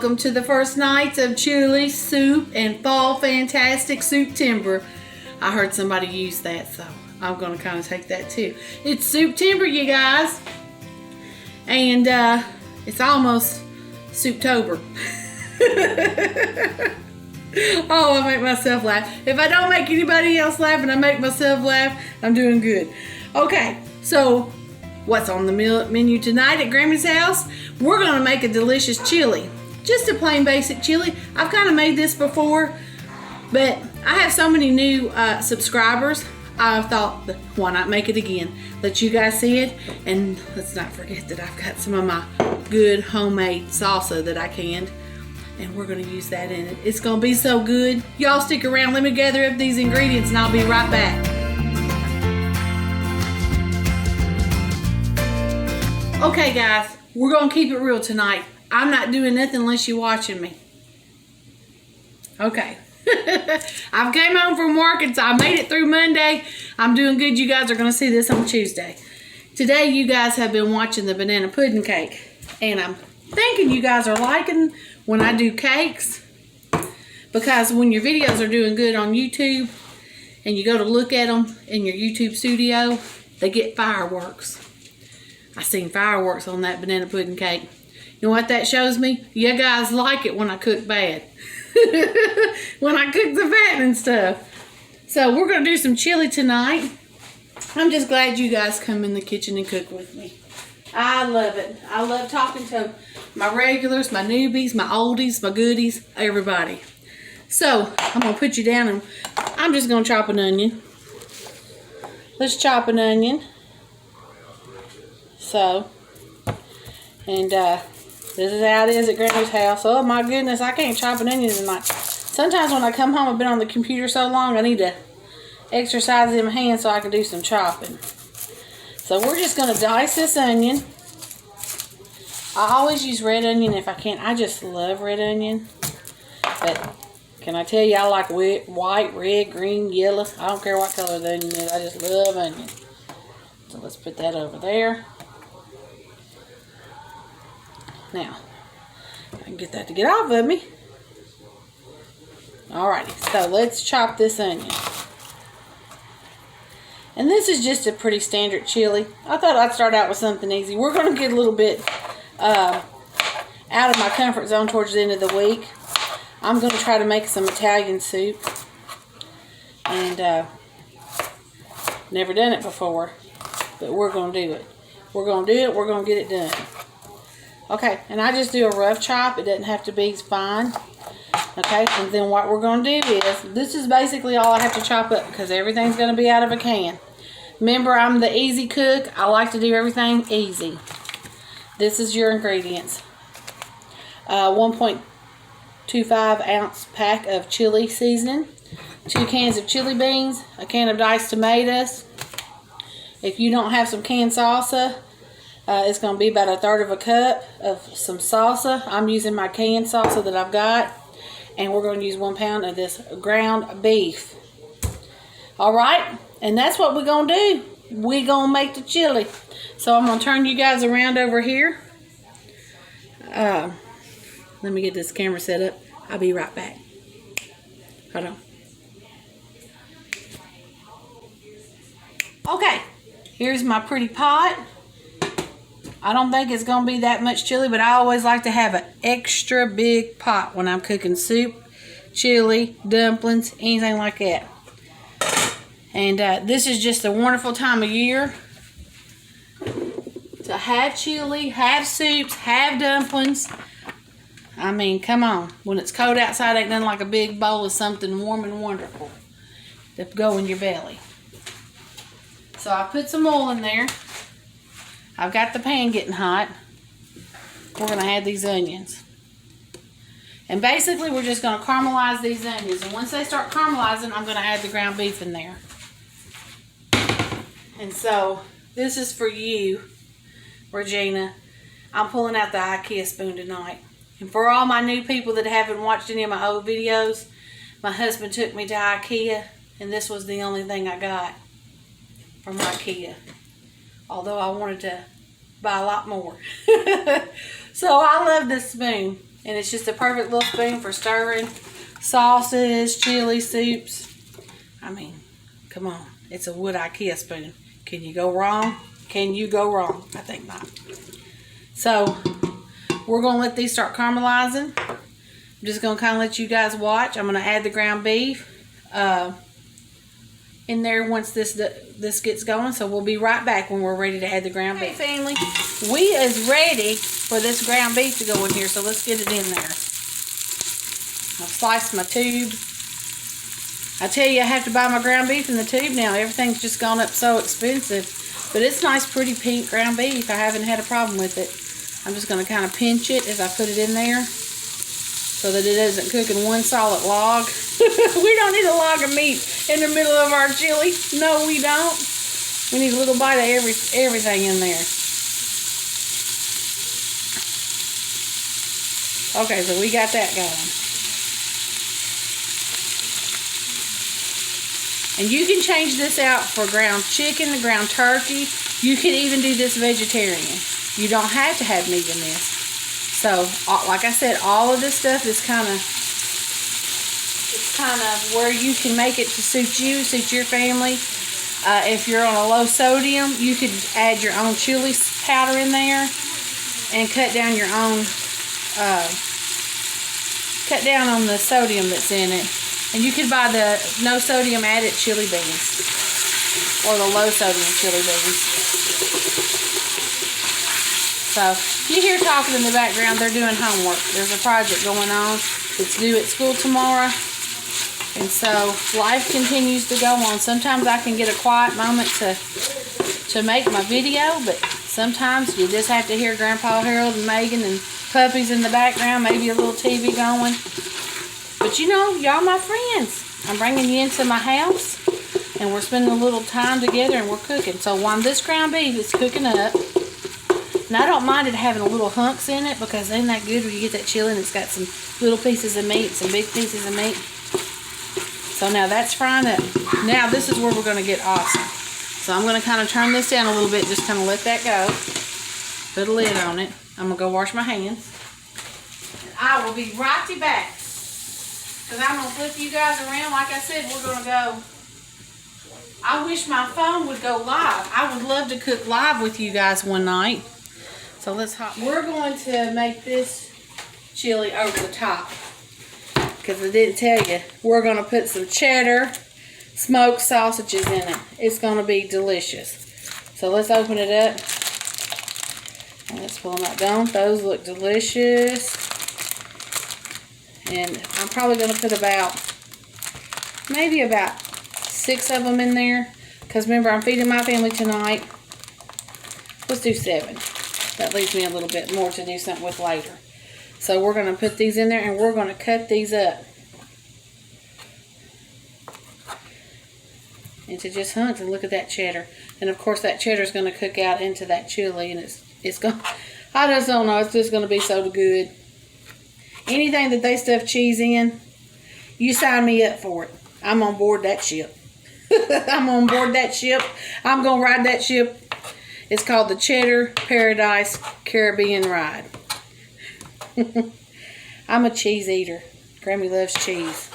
welcome to the first nights of chili soup and fall fantastic soup timber. I heard somebody use that, so I'm gonna kind of take that too. It's soup timber, you guys, and it's almost Souptober. Oh, I make myself laugh. If I don't make anybody else laugh and I make myself laugh, I'm doing good. Okay, so what's on the menu tonight at Grammie's house? We're gonna make a delicious chili. Just a plain basic chili. I've kind of made this before, but I have so many new subscribers. I thought, why not make it again? Let you guys see it, and let's not forget that I've got some of my good homemade salsa that I canned, and we're gonna use that in it. It's gonna be so good. Y'all stick around. Let me gather up these ingredients and I'll be right back. Okay guys, we're gonna keep it real tonight. I'm not doing nothing unless you're watching me. Okay. I've came home from work and so I made it through Monday. I'm doing good. You guys are gonna see this on Tuesday. Today you guys have been watching the banana pudding cake, and I'm thinking you guys are liking when I do cakes, because when your videos are doing good on YouTube and you go to look at them in your YouTube studio, they get fireworks. I seen fireworks on that banana pudding cake. You know what that shows me? You guys like it when I cook bad. When I cook the fat and stuff. So we're going to do some chili tonight. I'm just glad you guys come in the kitchen and cook with me. I love it. I love talking to my regulars, my newbies, my oldies, my goodies, everybody. So I'm going to put you down and I'm just going to chop an onion. Let's chop an onion. So, and this is how it is at Grammie's house. Oh my goodness, I can't chop an onion tonight. Sometimes when I come home, I've been on the computer so long, I need to exercise in my hands so I can do some chopping. So we're just going to dice this onion. I always use red onion if I can. I just love red onion. But can I tell you, I like white, red, green, yellow. I don't care what color the onion is. I just love onion. So let's put that over there. Now, I can get that to get off of me. Alrighty, so let's chop this onion. And this is just a pretty standard chili. I thought I'd start out with something easy. We're going to get a little bit out of my comfort zone towards the end of the week. I'm going to try to make some Italian soup. And never done it before, but we're going to do it. We're going to do it. We're going to get it done. Okay, and I just do a rough chop. It doesn't have to be fine. Okay, and then what we're going to do is, this is basically all I have to chop up because everything's going to be out of a can. Remember, I'm the easy cook. I like to do everything easy. This is your ingredients. 1.25 ounce pack of chili seasoning, 2 cans of chili beans, a can of diced tomatoes. If you don't have some canned salsa, it's going to be about 1/3 of a cup of some salsa. I'm using my canned salsa that I've got. And we're going to use 1 pound of this ground beef. Alright? And that's what we're going to do. We're going to make the chili. So I'm going to turn you guys around over here. Let me get this camera set up. I'll be right back. Hold on. Okay. Here's my pretty pot. I don't think it's going to be that much chili, but I always like to have an extra big pot when I'm cooking soup, chili, dumplings, anything like that. And this is just a wonderful time of year to have chili, have soups, have dumplings. I mean, come on. When it's cold outside, ain't nothing like a big bowl of something warm and wonderful to go in your belly. So I put some oil in there. I've got the pan getting hot. We're going to add these onions. And basically, we're just going to caramelize these onions. And once they start caramelizing, I'm going to add the ground beef in there. And so, this is for you, Regina. I'm pulling out the IKEA spoon tonight. And for all my new people that haven't watched any of my old videos, my husband took me to IKEA, and this was the only thing I got from IKEA. Although I wanted to buy a lot more. So I love this spoon. And it's just a perfect little spoon for stirring sauces, chili, soups. I mean, come on. It's a wood IKEA spoon. Can you go wrong? Can you go wrong? I think not. So, we're going to let these start caramelizing. I'm just going to kind of let you guys watch. I'm going to add the ground beef in there once this gets going. So, we'll be right back when we're ready to add the ground beef. Hey, family, we is ready for this ground beef to go in here. So, let's get it in there. I've sliced my tube. I tell you, I have to buy my ground beef in the tube now. Everything's just gone up so expensive. But it's nice, pretty pink ground beef. I haven't had a problem with it. I'm just going to kind of pinch it as I put it in there so that it doesn't cook in one solid log. We don't need a log of meat in the middle of our chili. No, we don't. We need a little bite of everything in there. Okay, so we got that going. And you can change this out for ground chicken, ground turkey. You can even do this vegetarian. You don't have to have meat in this. So, like I said, all of this stuff is kind of where you can make it to suit you, suit your family. If you're on a low sodium, you could add your own chili powder in there and cut down your own, cut down on the sodium that's in it. And you could buy the no sodium added chili beans or the low sodium chili beans. So, you hear talking in the background, they're doing homework. There's a project going on that's due at school tomorrow. And so, life continues to go on. Sometimes I can get a quiet moment to make my video, but sometimes you just have to hear Grandpa Harold and Megan and puppies in the background, maybe a little TV going. But you know, y'all my friends. I'm bringing you into my house, and we're spending a little time together, and we're cooking. So while this ground beef is cooking up, and I don't mind it having a little hunks in it, because ain't that good when you get that chili and it's got some little pieces of meat, some big pieces of meat. So now that's frying up. Now this is where we're going to get awesome. So I'm going to kind of turn this down a little bit, just kind of let that go. Put a lid on it. I'm going to go wash my hands. And I will be right back. Because I'm going to flip you guys around. Like I said, we're going to go. I wish my phone would go live. I would love to cook live with you guys one night. So let's hop. We're going to make this chili over the top. Because I didn't tell you. We're going to put some cheddar, smoked sausages in it. It's going to be delicious. So let's open it up. And let's pull them out. Don't those look delicious? And I'm probably going to put maybe about 6 of them in there. Because remember, I'm feeding my family tonight. Let's do 7. That leaves me a little bit more to do something with later. So we're going to put these in there and we're going to cut these up into just hunks. And look at that cheddar. And of course that cheddar is going to cook out into that chili. And it's going, I just don't know. It's just going to be so good. Anything that they stuff cheese in, you sign me up for it. I'm on board that ship. I'm on board that ship. I'm going to ride that ship. It's called the Cheddar Paradise Caribbean Ride. I'm a cheese eater. Grammie loves cheese.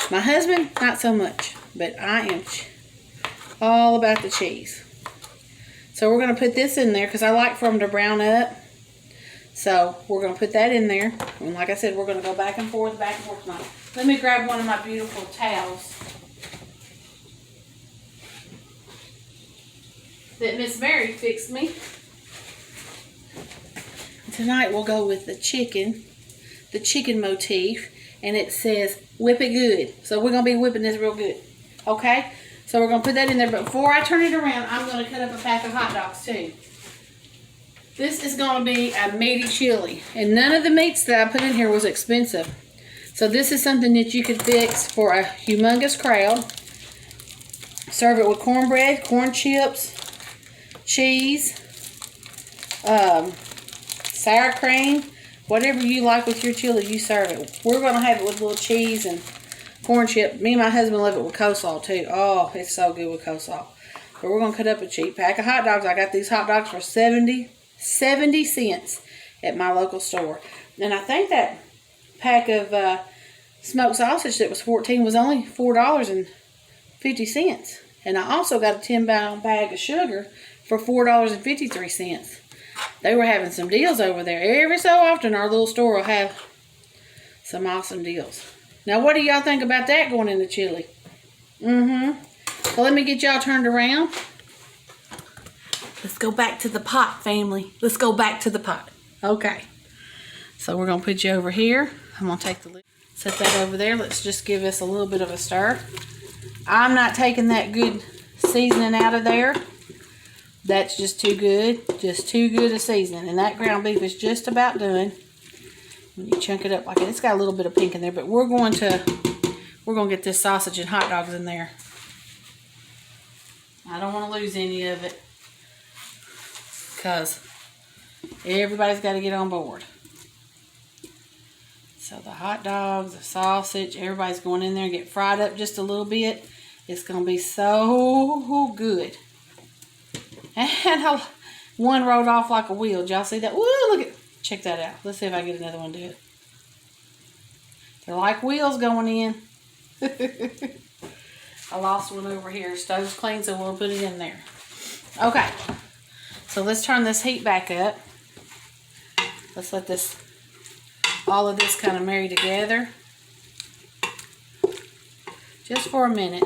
My husband, not so much. But I am all about the cheese. So we're going to put this in there because I like for them to brown up. So we're going to put that in there. And like I said, we're going to go back and forth tonight. Let me grab one of my beautiful towels that Miss Mary fixed me. Tonight we'll go with the chicken motif. And it says, whip it good. So we're going to be whipping this real good. Okay? So we're going to put that in there. But before I turn it around, I'm going to cut up a pack of hot dogs too. This is going to be a meaty chili. And none of the meats that I put in here was expensive. So this is something that you could fix for a humongous crowd. Serve it with cornbread, corn chips, cheese, sour cream. Whatever you like with your chili, you serve it. We're going to have it with a little cheese and corn chip. Me and my husband love it with coleslaw too. Oh, it's so good with coleslaw. But we're going to cut up a cheap pack of hot dogs. I got these hot dogs for 70 cents at my local store. And I think that pack of smoked sausage that was $14 was only $4.50. And I also got a 10-pound bag of sugar for $4.53. They were having some deals over there. Every so often, our little store will have some awesome deals. Now, what do y'all think about that going into chili? Well, let me get y'all turned around. Let's go back to the pot, family. Let's go back to the pot. Okay. So we're going to put you over here. I'm going to take the lid, set that over there. Let's just give this a little bit of a stir. I'm not taking that good seasoning out of there. That's just too good. Just too good a seasoning. And that ground beef is just about done. When you chunk it up like that, it's got a little bit of pink in there, but we're going to get this sausage and hot dogs in there. I don't want to lose any of it, because everybody's got to get on board. So the hot dogs, the sausage, everybody's going in there and get fried up just a little bit. It's going to be so good. And one rolled off like a wheel. Did y'all see that? Woo, look at, check that out. Let's see if I can get another one to do it. They're like wheels going in. I lost one over here. Stove's clean, so we'll put it in there. Okay. So let's turn this heat back up. Let's let all of this kind of marry together. Just for a minute.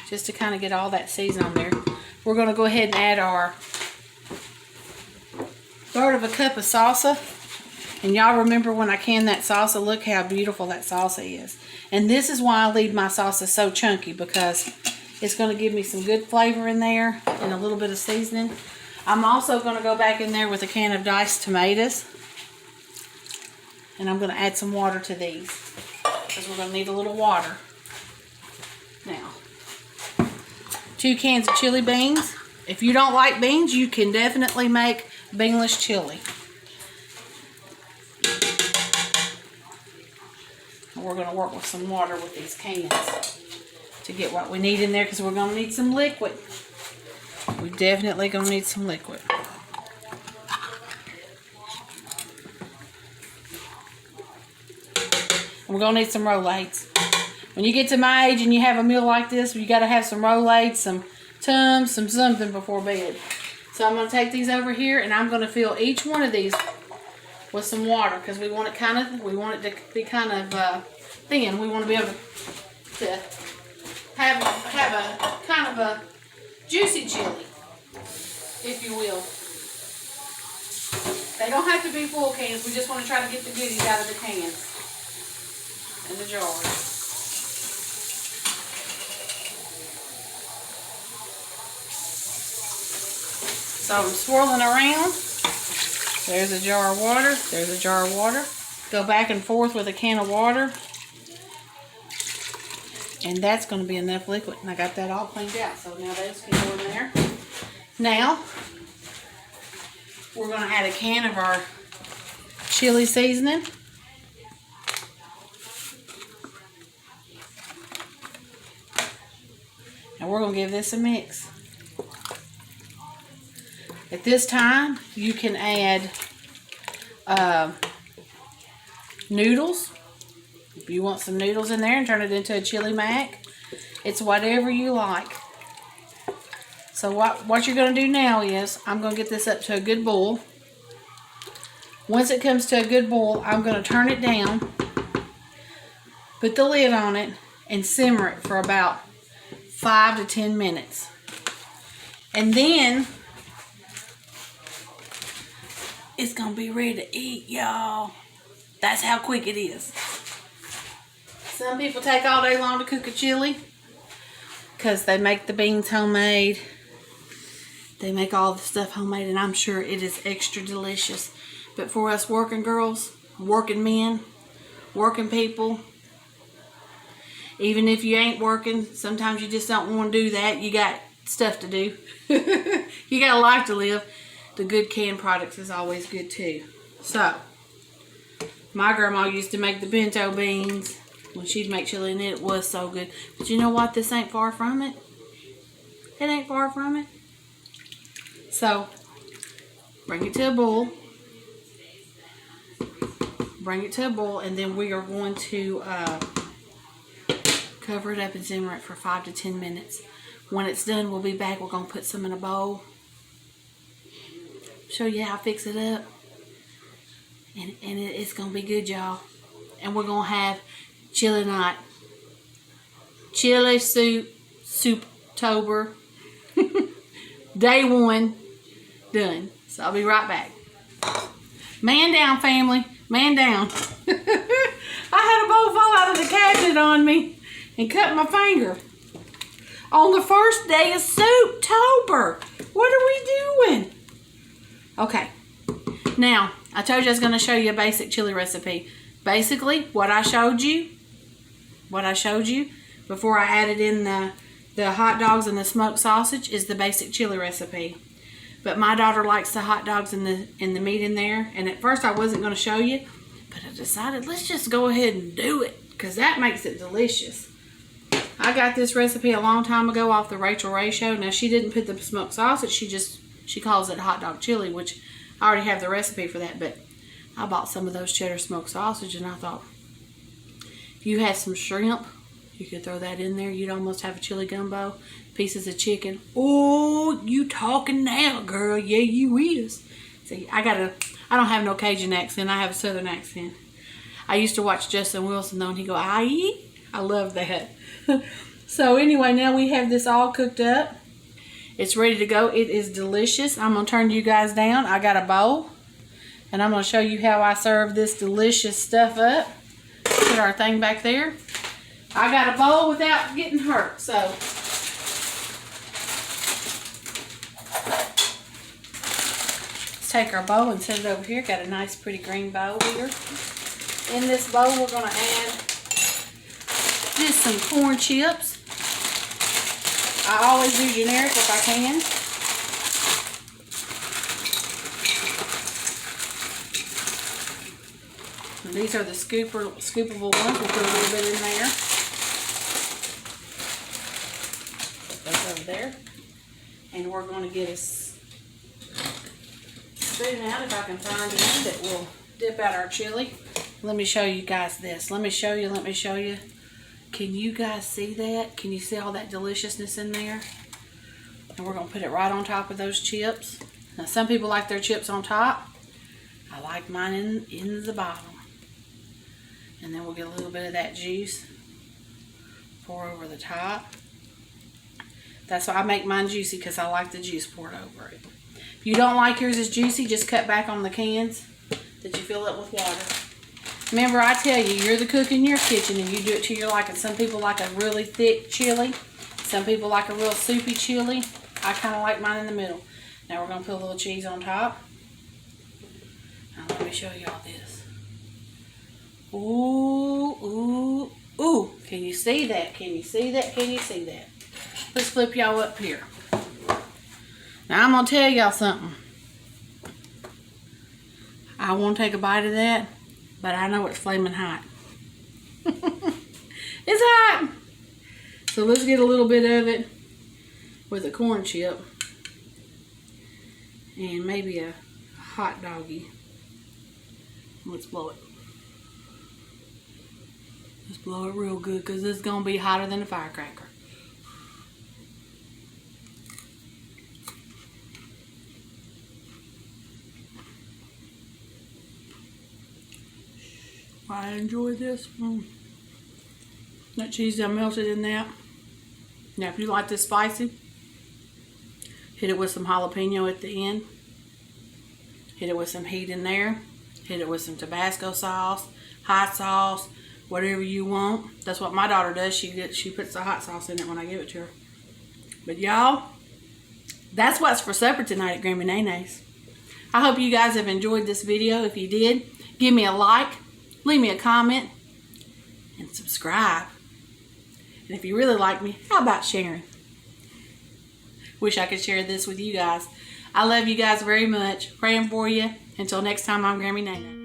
Just to kind of get all that season on there. We're going to go ahead and add our 1/3 cup of salsa. And y'all remember when I canned that salsa, look how beautiful that salsa is. And this is why I leave my salsa so chunky, because it's going to give me some good flavor in there and a little bit of seasoning. I'm also going to go back in there with a can of diced tomatoes. And I'm going to add some water to these, because we're going to need a little water. Now, 2 cans of chili beans. If you don't like beans, you can definitely make beanless chili. We're going to work with some water with these cans to get what we need in there, because we're going to need some liquid. We're definitely going to need some liquid. And we're going to need some rollades. When you get to my age and you have a meal like this, you got to have some rollades, some Tums, some something before bed. So I'm going to take these over here, and I'm going to fill each one of these with some water, because we want it to be kind of thin. We want to be able to have a kind of a juicy chili, if you will. They don't have to be full cans. We just want to try to get the goodies out of the cans and the jars. So I'm swirling around. There's a jar of water. There's a jar of water. Go back and forth with a can of water. And that's going to be enough liquid. And I got that all cleaned out. So now those can go in there. Now, we're going to add a can of our chili seasoning. And we're going to give this a mix. At this time, you can add noodles. If you want some noodles in there and turn it into a chili mac, it's whatever you like. So what you're going to do now is, I'm going to get this up to a good boil. Once it comes to a good boil, I'm going to turn it down, put the lid on it, and simmer it for about 5 to 10 minutes. And then it's going to be ready to eat, y'all. That's how quick it is. Some people take all day long to cook a chili because they make the beans homemade. They make all the stuff homemade, and I'm sure it is extra delicious. But for us working girls, working men, working people, even if you ain't working, sometimes you just don't want to do that. You got stuff to do. You got a life to live. The good canned products is always good too. So, my grandma used to make the bento beans when she'd make chili, and it was so good. But you know what? This ain't far from it. It ain't far from it. So, bring it to a boil. bring it to a boil, and then we are going to cover it up and simmer it for 5 to 10 minutes. When it's done, we'll be back. We're going to put some in a bowl. Show you how I fix it up. And it's going to be good, y'all. And we're going to have chili night. Chili soup-tober. Day 1 done. So I'll be right back. Man down, family. Man down. I had a bowl fall out of the cabinet on me and cut my finger. On the first day of soup-tober. What are we doing? Okay. Now, I told you I was going to show you a basic chili recipe. Basically, what I showed you before I added in the hot dogs and the smoked sausage is the basic chili recipe. But my daughter likes the hot dogs and the meat in there. And at first I wasn't going to show you, but I decided let's just go ahead and do it because that makes it delicious. I got this recipe a long time ago off the Rachel Ray show. Now she didn't put the smoked sausage. She calls it hot dog chili, which I already have the recipe for that. But I bought some of those cheddar smoked sausage and I thought if you had some shrimp, you could throw that in there. You'd almost have a chili gumbo. Pieces of chicken. Oh, you talking now, girl. Yeah, you is. See, I don't have no Cajun accent. I have a Southern accent. I used to watch Justin Wilson though, and he go, aye. I love that. So anyway, now we have this all cooked up. It's ready to go. It is delicious. I'm going to turn you guys down. I got a bowl. And I'm going to show you how I serve this delicious stuff up. Put our thing back there. I got a bowl without getting hurt. So let's take our bowl and set it over here. Got a nice pretty green bowl here. In this bowl we're going to add just some corn chips. I always do generic if I can. And these are the scoopable ones. We'll put a little bit in there. Put those over there. And we're going to get a spoon out if I can find one that will dip out our chili. Let me show you guys this. Let me show you. Can you guys see that? Can you see all that deliciousness in there? And we're going to put it right on top of those chips. Now some people like their chips on top. I like mine in the bottom. And then we'll get a little bit of that juice. Pour over the top. That's why I make mine juicy, because I like the juice poured over it. If you don't like yours as juicy, just cut back on the cans that you fill up with water. Remember, I tell you, you're the cook in your kitchen and you do it to your liking. Some people like a really thick chili. Some people like a real soupy chili. I kind of like mine in the middle. Now we're going to put a little cheese on top. Now let me show you all this. Ooh, ooh, ooh. Can you see that? Can you see that? Can you see that? Let's flip y'all up here. Now I'm going to tell y'all something. I want to take a bite of that, but I know it's flaming hot. It's hot. So let's get a little bit of it with a corn chip and maybe a hot doggy. Let's blow it. Let's blow it real good, because it's going to be hotter than a firecracker. I enjoy this. That cheese done melted in that. Now if you like this spicy, hit it with some jalapeno at the end. Hit it with some heat in there. Hit it with some Tabasco sauce, hot sauce, whatever you want. That's what my daughter does. She puts the hot sauce in it when I give it to her. But y'all, that's what's for supper tonight at Grammie Nae Nae's. I hope you guys have enjoyed this video. If you did, give me a like, leave me a comment, and subscribe. And if you really like me, how about sharing? Wish I could share this with you guys. I love you guys very much. Praying for you. Until next time, I'm Grammie Nae Nae.